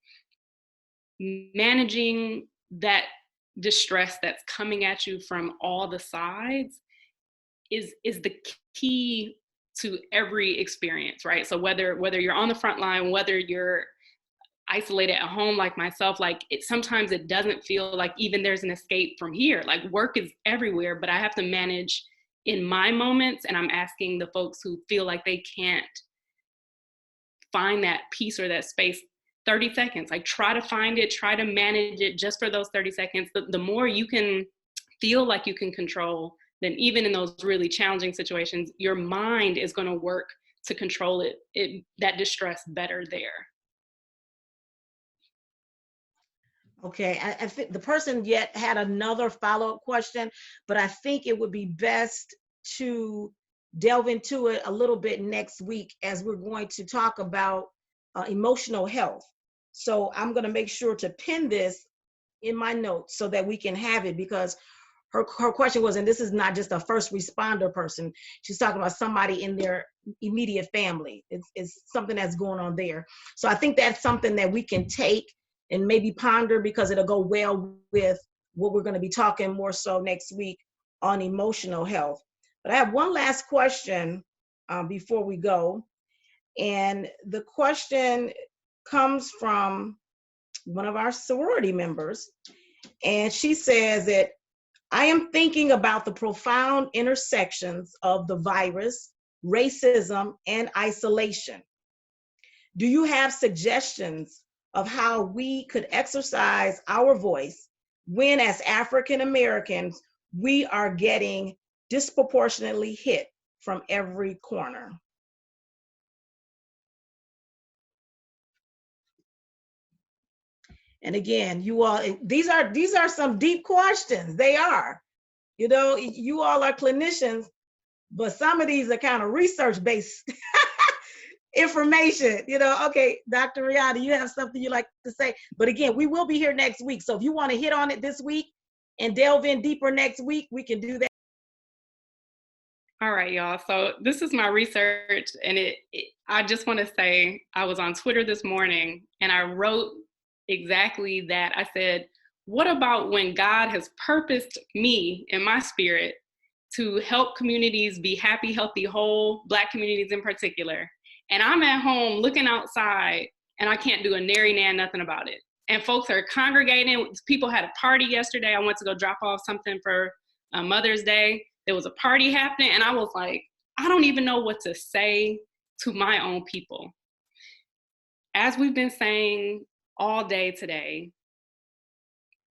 Managing that distress that's coming at you from all the sides is the key to every experience, right? So whether you're on the front line, whether you're isolated at home like myself, sometimes it doesn't feel like even there's an escape from here. Like work is everywhere, but I have to manage in my moments, and I'm asking the folks who feel like they can't find that peace or that space, 30 seconds, like try to find it, try to manage it just for those 30 seconds. The more you can feel like you can control, then even in those really challenging situations, your mind is going to work to control that distress better there. Okay, I think the person yet had another follow-up question, but I think it would be best to delve into it a little bit next week as we're going to talk about emotional health. So I'm going to make sure to pin this in my notes so that we can have it, because her question was, and this is not just a first responder person, she's talking about somebody in their immediate family. It's something that's going on there. So I think that's something that we can take and maybe ponder, because it'll go well with what we're going to be talking more so next week on emotional health. But I have one last question before we go. And the question comes from one of our sorority members. And she says that, I am thinking about the profound intersections of the virus, racism, and isolation. Do you have suggestions of how we could exercise our voice when, as African Americans, we are getting disproportionately hit from every corner? And again, you all, these are some deep questions. They are. You know, you all are clinicians, but some of these are kind of research-based information. You know, okay, Dr. Rihanna, you have something you'd like to say. But again, we will be here next week. So if you want to hit on it this week and delve in deeper next week, we can do that. All right, y'all. So this is my research, and I just want to say I was on Twitter this morning, and I wrote exactly that. I said, what about when God has purposed me in my spirit to help communities be happy, healthy, whole, Black communities in particular, and I'm at home looking outside, and I can't do a nary nan nothing about it. And folks are congregating. People had a party yesterday. I went to go drop off something for Mother's Day. There was a party happening, and I was like, I don't even know what to say to my own people. As we've been saying all day today,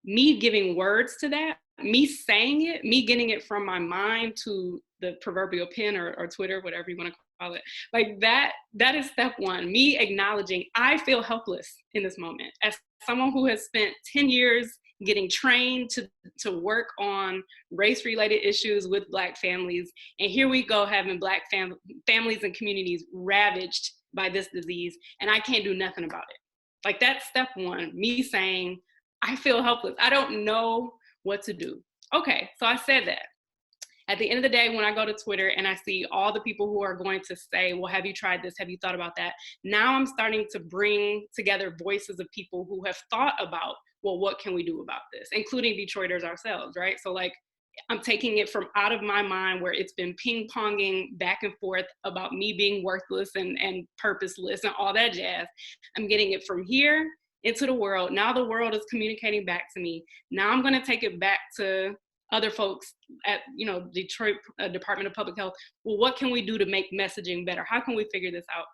me giving words to that, me saying it, me getting it from my mind to the proverbial pen or Twitter, whatever you want to call it, like that is step one. Me acknowledging I feel helpless in this moment. As someone who has spent 10 years getting trained to work on race-related issues with Black families, and here we go having Black families and communities ravaged by this disease, and I can't do nothing about it. Like, that's step one, me saying, I feel helpless. I don't know what to do. Okay, so I said that. At the end of the day, when I go to Twitter and I see all the people who are going to say, well, have you tried this? Have you thought about that? Now I'm starting to bring together voices of people who have thought about, well, what can we do about this? Including Detroiters ourselves, right? So like, I'm taking it from out of my mind where it's been ping-ponging back and forth about me being worthless and purposeless and all that jazz. I'm getting it from here into the world. Now the world is communicating back to me. Now I'm gonna take it back to other folks at, Detroit Department of Public Health. Well, what can we do to make messaging better? How can we figure this out?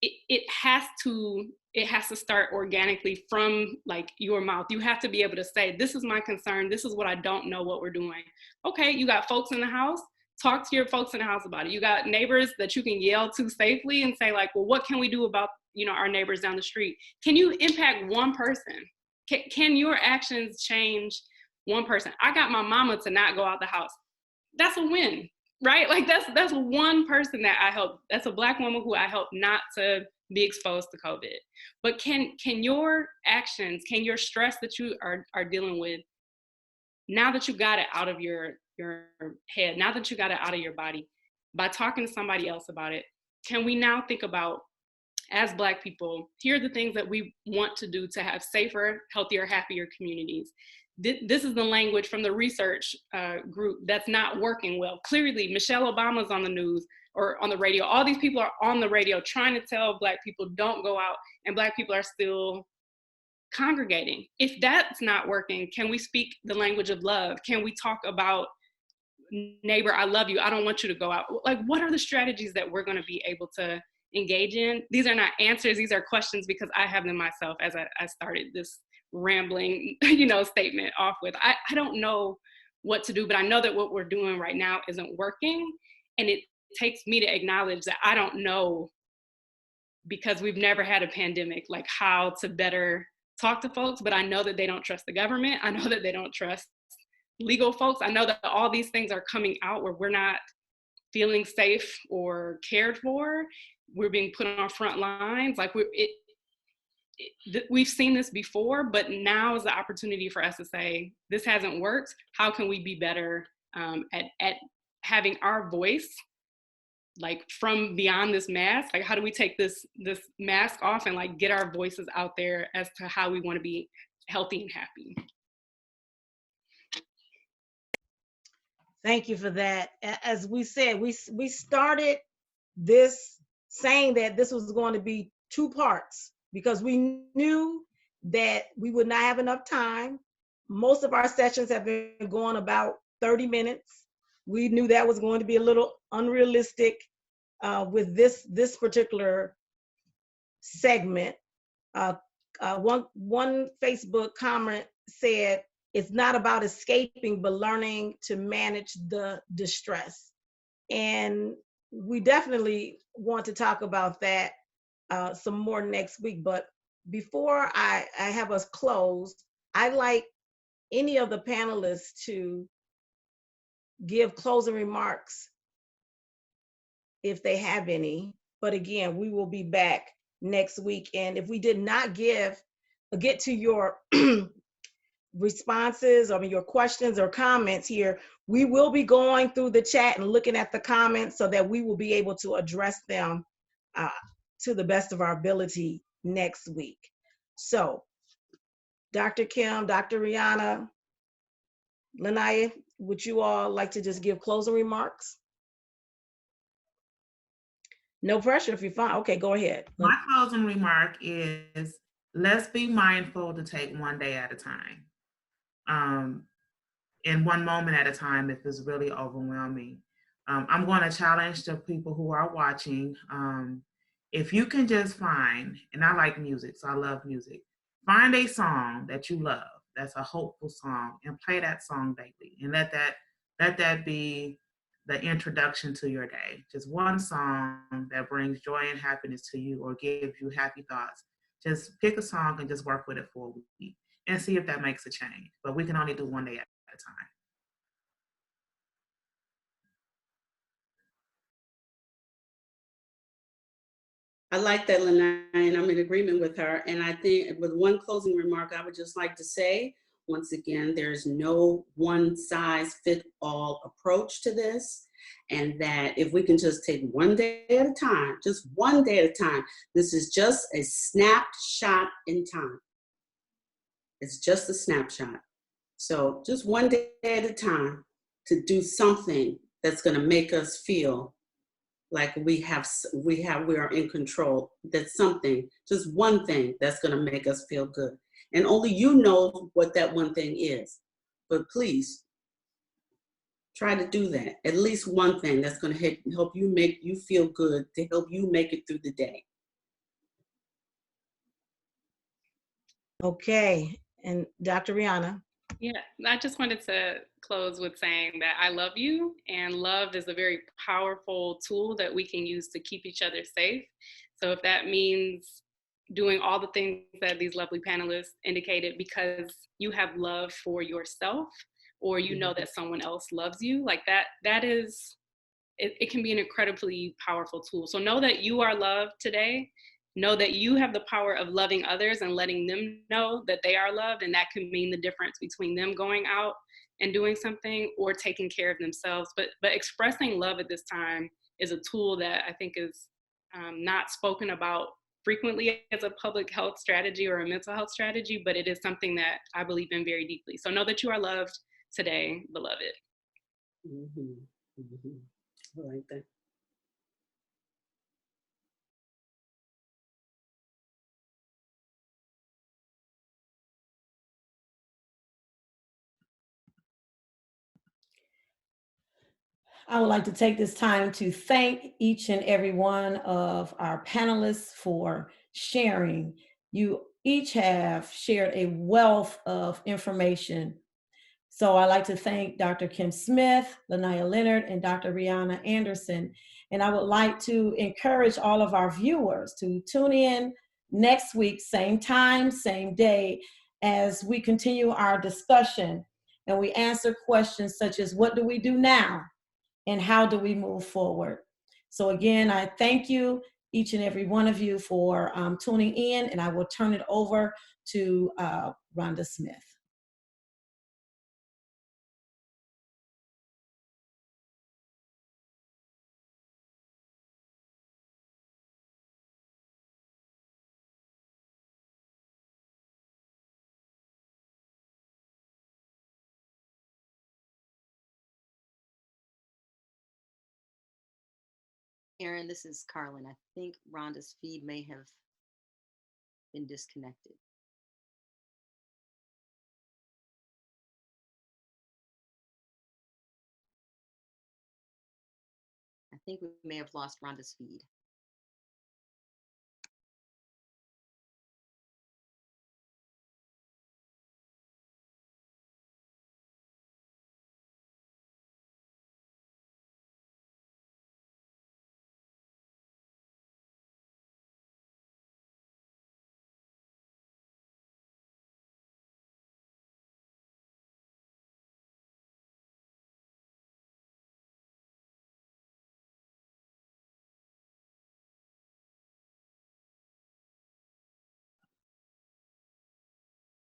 It has to start organically from like your mouth. You have to be able to say, this is my concern. This is what I don't know what we're doing. Okay, you got folks in the house, talk to your folks in the house about it. You got neighbors that you can yell to safely and say like, well, what can we do about, our neighbors down the street? Can you impact one person? Can your actions change one person? I got my mama to not go out the house. That's a win, right? Like that's one person that I help. That's a Black woman who I help not to be exposed to COVID. But can your actions, can your stress that you are dealing with, now that you got it out of your head, now that you got it out of your body, by talking to somebody else about it, can we now think about, as Black people, here are the things that we want to do to have safer, healthier, happier communities. This is the language from the research group that's not working well. Clearly, Michelle Obama's on the news or on the radio. All these people are on the radio trying to tell Black people don't go out, and Black people are still congregating. If that's not working, can we speak the language of love? Can we talk about, neighbor, I love you, I don't want you to go out? Like, what are the strategies that we're going to be able to engage in? These are not answers, these are questions, because I have them myself as I started this rambling, statement off with. I don't know what to do, but I know that what we're doing right now isn't working. And it takes me to acknowledge that I don't know, because we've never had a pandemic, like how to better talk to folks, but I know that they don't trust the government. I know that they don't trust legal folks. I know that all these things are coming out where we're not feeling safe or cared for. We're being put on front lines. Like we've seen this before, but now is the opportunity for us to say, this hasn't worked. How can we be better at having our voice, like from beyond this mask? Like, how do we take this mask off and like get our voices out there as to how we want to be healthy and happy? Thank you for that. As we said, we started this, saying that this was going to be 2 parts, because we knew that we would not have enough time. Most of our sessions have been going about 30 minutes. We knew that was going to be a little unrealistic with this particular segment. One Facebook comment said, it's not about escaping, but learning to manage the distress. And we definitely want to talk about that some more next week. But before I have us close, I'd like any of the panelists to give closing remarks if they have any. But again, we will be back next week. And if we did not get to your responses, or your questions or comments here, we will be going through the chat and looking at the comments so that we will be able to address them to the best of our ability next week. So, Dr. Kim, Dr. Rihanna, Lanaya, would you all like to just give closing remarks? No pressure if you're fine. Okay, go ahead. My closing remark is, let's be mindful to take one day at a time. And one moment at a time if it's really overwhelming. I'm going to challenge the people who are watching. If you can just find, and I like music, so I love music, find a song that you love, that's a hopeful song, and play that song daily. And let that be the introduction to your day. Just one song that brings joy and happiness to you or gives you happy thoughts. Just pick a song and just work with it for a week and see if that makes a change. But we can only do one day at a time. I like that, Lanai, and I'm in agreement with her. And I think with one closing remark, I would just like to say, once again, there's no one size fit all approach to this. And that if we can just take one day at a time, just one day at a time, this is just a snapshot in time. It's just a snapshot. So just one day at a time to do something that's going to make us feel like we are in control. That's something, just one thing that's going to make us feel good. And only you know what that one thing is. But please try to do that. At least one thing that's going to help you make you feel good, to help you make it through the day. Okay, and Dr. Rihanna. Yeah, I just wanted to close with saying that I love you, and love is a very powerful tool that we can use to keep each other safe. So if that means doing all the things that these lovely panelists indicated because you have love for yourself, or you know that someone else loves you, like that is, it can be an incredibly powerful tool. So know that you are loved today. Know that you have the power of loving others and letting them know that they are loved, and that can mean the difference between them going out and doing something or taking care of themselves. But expressing love at this time is a tool that I think is not spoken about frequently as a public health strategy or a mental health strategy, but it is something that I believe in very deeply. So know that you are loved today, beloved. Mm-hmm. Mm-hmm. I like that. I would like to take this time to thank each and every one of our panelists for sharing. You each have shared a wealth of information. So I'd like to thank Dr. Kim Smith, Lanaya Leonard, and Dr. Rihanna Anderson. And I would like to encourage all of our viewers to tune in next week, same time, same day, as we continue our discussion and we answer questions such as, what do we do now? And how do we move forward? So again, I thank you, each and every one of you, for tuning in, and I will turn it over to Rhonda Smith. Aaron, this is Carlin. I think Rhonda's feed may have been disconnected. I think we may have lost Rhonda's feed.